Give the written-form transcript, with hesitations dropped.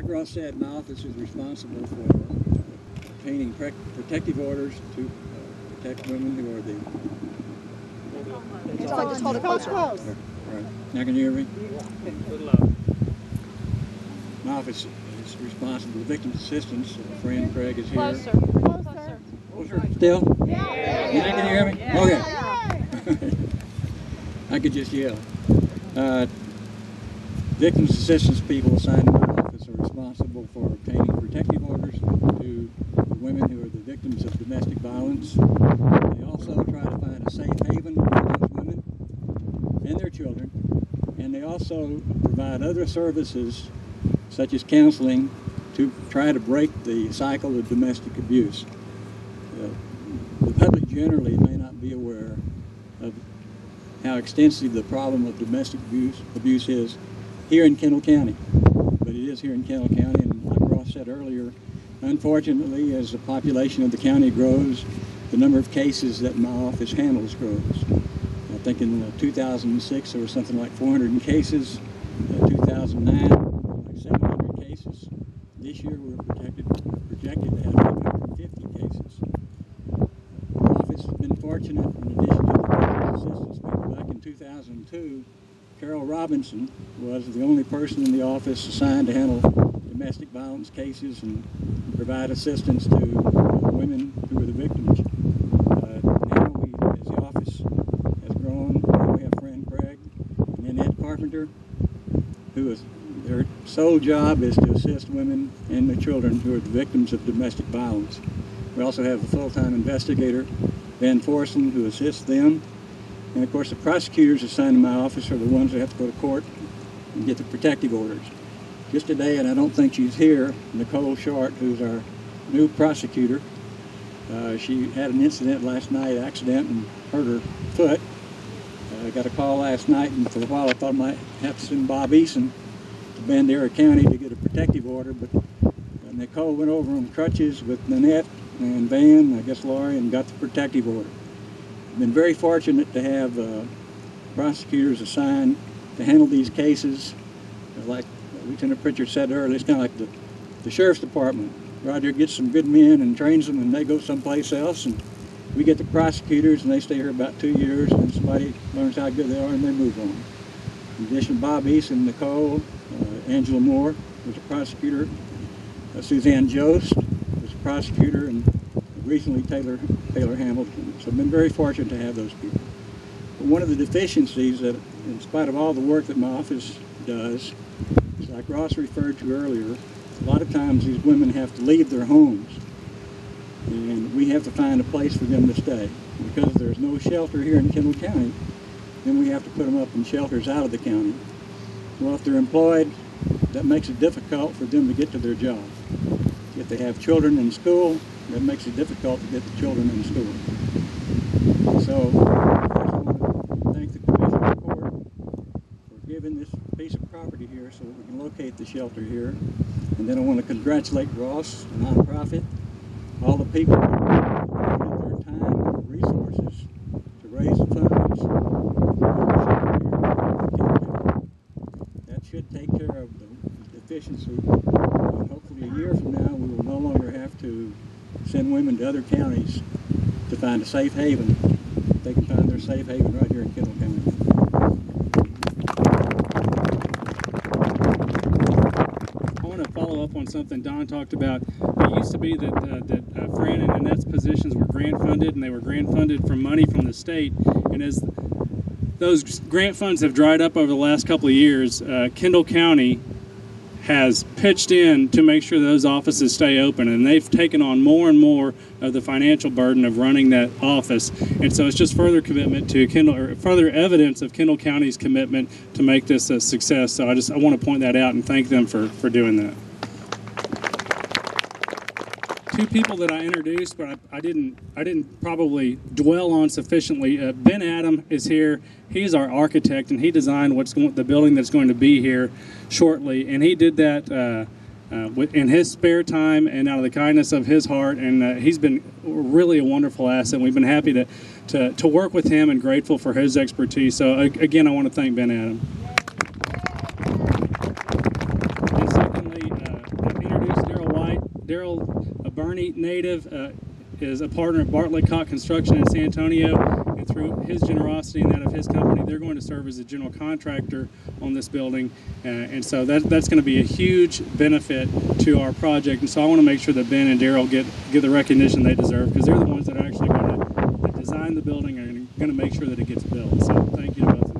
Ross said, my office is responsible for obtaining protective orders to protect women who are the... Just hold it closer. Right. Now can you hear me? My office is responsible for victim assistance. Friend Craig is here. Closer. Closer. Still? Yeah. Now can you hear me? Okay. I could just yell. Victims assistance people assigned to my office are responsible for obtaining protective orders to women who are the victims of domestic violence. They also try to find a safe haven for those women and their children. And they also provide other services such as counseling to try to break the cycle of domestic abuse. The public generally may not be aware of how extensive the problem of domestic abuse is here in Kendall County, but it is here in Kendall County, and like Ross said earlier, unfortunately, as the population of the county grows, the number of cases that my office handles grows. I think in 2006 there was something like 400 cases, 2009 like 700 cases. This year we're projected to have 850 cases. My office has been fortunate, in addition to the victim assistance people, back in 2002, Carol Robinson was the only person in the office assigned to handle domestic violence cases and provide assistance to women who were the victims. Now, as the office has grown, we have friend Craig and Annette Carpenter, their sole job is to assist women and their children who are the victims of domestic violence. We also have a full-time investigator, Van Forsen, who assists them. And of course, the prosecutors assigned to my office are the ones that have to go to court and get the protective orders. Just today, and I don't think she's here, Nicole Short, who's our new prosecutor, she had an incident last night, accident, and hurt her foot. I got a call last night, and for a while I thought I might have to send Bob Eason to Bandera County to get a protective order, but Nicole went over on crutches with Nanette and Van, I guess Laurie, and got the protective order. Been very fortunate to have prosecutors assigned to handle these cases. Like Lieutenant Pritchard said earlier, it's kind of like the Sheriff's Department. Roger gets some good men and trains them, and they go someplace else, and we get the prosecutors, and they stay here about 2 years, and somebody learns how good they are, and they move on. In addition to Bob Eason, Nicole, Angela Moore was a prosecutor, Suzanne Jost was a prosecutor, and recently Taylor Hamilton. So I've been very fortunate to have those people. But one of the deficiencies that, in spite of all the work that my office does, is like Ross referred to earlier, a lot of times these women have to leave their homes, and we have to find a place for them to stay. Because there's no shelter here in Kendall County, then we have to put them up in shelters out of the county. Well, if they're employed, that makes it difficult for them to get to their job. If they have children in school, that makes it difficult to get the children in school. So I want to thank the Commissioner Court for giving this piece of property here so that we can locate the shelter here. And then I want to congratulate Ross, the nonprofit, all the people who devoted their time and resources to raise the funds. That should take care of the deficiency. And hopefully a year from now we will no longer have to send women to other counties to find a safe haven. They can find their safe haven right here in Kendall County. I want to follow up on something Don talked about. It used to be that Fran and Annette's positions were grant funded, and they were grant funded from money from the state. And as those grant funds have dried up over the last couple of years, Kendall County has pitched in to make sure those offices stay open, and they've taken on more and more of the financial burden of running that office. And so it's just further commitment to Kendall, or further evidence of Kendall County's commitment to make this a success. So I want to point that out and thank them for doing that. Two people that I introduced, but I didn't probably dwell on sufficiently. Ben Adam is here. He's our architect, and he designed the building that's going to be here shortly. And he did that in his spare time and out of the kindness of his heart. And he's been really a wonderful asset. We've been happy to work with him and grateful for his expertise. So again, I want to thank Ben Adam. And secondly, a Boerne native, is a partner of Bartlett Cock Construction in San Antonio, and through his generosity and that of his company, they're going to serve as a general contractor on this building, and so that's going to be a huge benefit to our project. And so I want to make sure that Ben and Daryl get the recognition they deserve, because they're the ones that are actually going to design the building and are going to make sure that it gets built. So thank you to both of them.